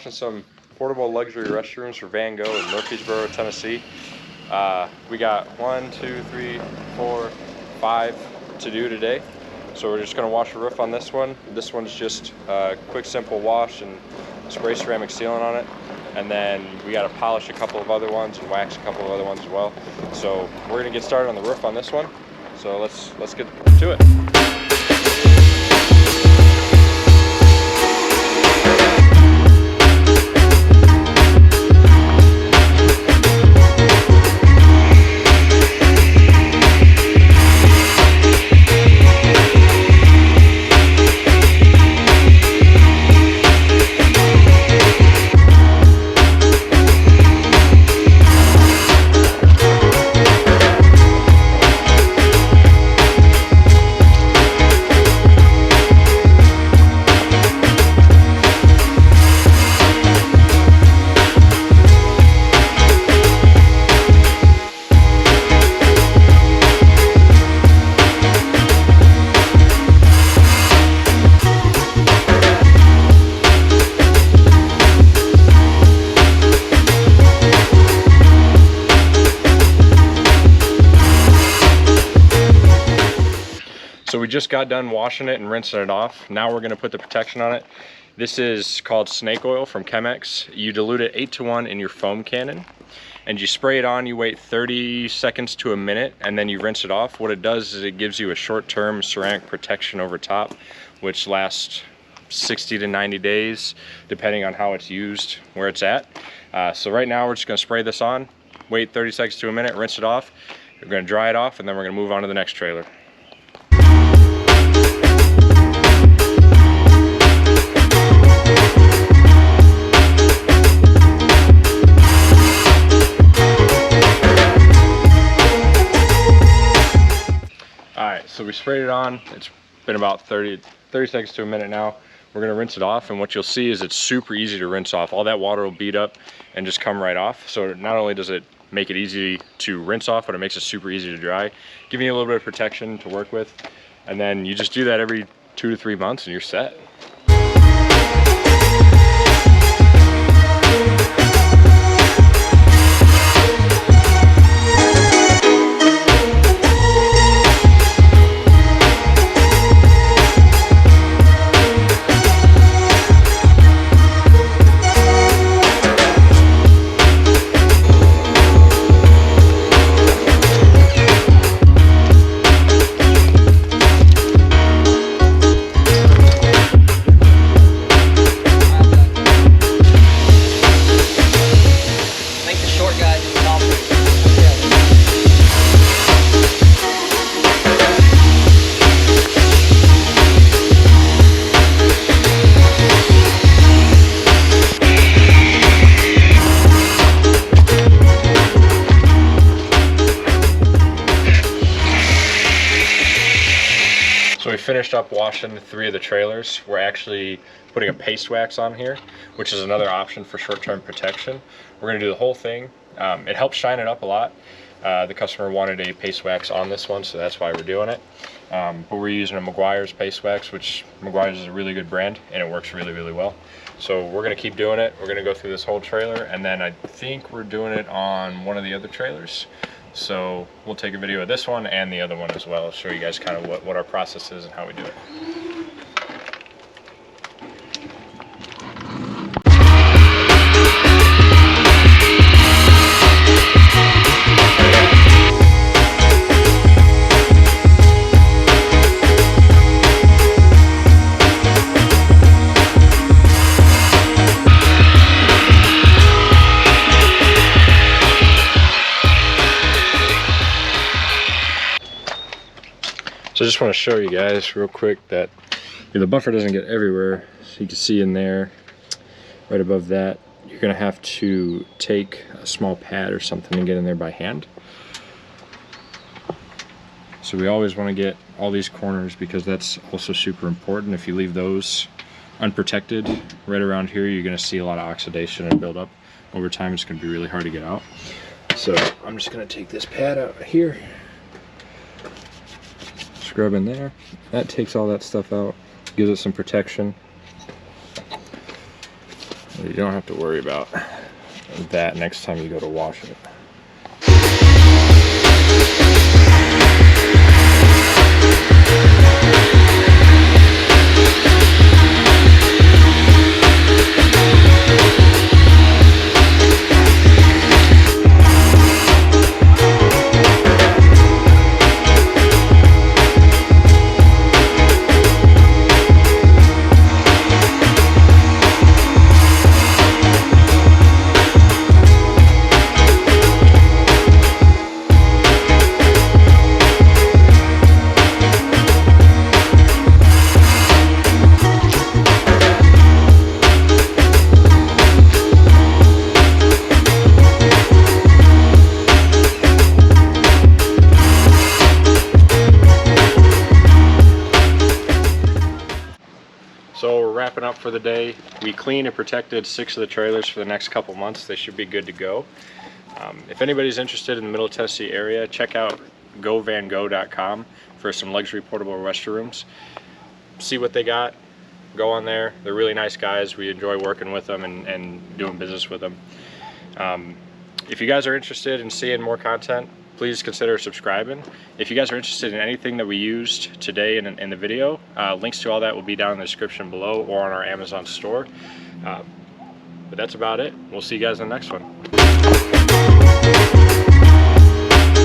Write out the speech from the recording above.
washing some portable luxury restrooms for Vann Go in Murfreesboro, Tennessee. We got 1, 2, 3, 4, 5 to do today. So we're just gonna wash the roof on this one. This one's just a quick, simple wash and spray ceramic sealant on it. And then we gotta polish a couple of other ones and wax a couple of other ones as well. So we're gonna get started on the roof on this one. So let's get to it. So we just got done washing it and rinsing it off. Now we're gonna put the protection on it. This is called snake oil from Chemex. You dilute it 8:1 in your foam cannon and you spray it on, you wait 30 seconds to a minute and then you rinse it off. What it does is it gives you a short-term ceramic protection over top, which lasts 60 to 90 days, depending on how it's used, where it's at. So right now we're just gonna spray this on, wait 30 seconds to a minute, rinse it off. We're gonna dry it off and then we're gonna move on to the next trailer. So we sprayed it on. It's been about 30 seconds to a minute now. We're gonna rinse it off, and what you'll see is it's super easy to rinse off. All that water will bead up and just come right off. So not only does it make it easy to rinse off, but it makes it super easy to dry, giving you a little bit of protection to work with. And then you just do that every 2 to 3 months and you're set. So we finished up washing 3 of the trailers. We're actually putting a paste wax on here, which is another option for short-term protection. We're gonna do the whole thing. It helps shine it up a lot. The customer wanted a paste wax on this one, so that's why we're doing it. But we're using a Meguiar's paste wax, which Meguiar's is a really good brand and it works really, really well. So we're gonna keep doing it. We're gonna go through this whole trailer, and then I think we're doing it on one of the other trailers. So we'll take a video of this one and the other one as well, show you guys kind of what our process is and how we do it. So I just want to show you guys real quick that the buffer doesn't get everywhere. So you can see in there, right above that, you're going to have to take a small pad or something and get in there by hand. So we always want to get all these corners because that's also super important. If you leave those unprotected right around here, you're going to see a lot of oxidation and build up. Over time, it's going to be really hard to get out. So I'm just going to take this pad out here, scrub in there. That takes all that stuff out, gives it some protection. You don't have to worry about that next time you go to wash it. So we're wrapping up for the day. We cleaned and protected 6 of the trailers for the next couple months. They should be good to go. If anybody's interested in the Middle Tennessee area, check out vango.com for some luxury portable restrooms. See what they got. Go on there. They're really nice guys. We enjoy working with them and doing business with them. If you guys are interested in seeing more content, please consider subscribing. If you guys are interested in anything that we used today in the video, links to all that will be down in the description below or on our Amazon store. But that's about it. We'll see you guys in the next one.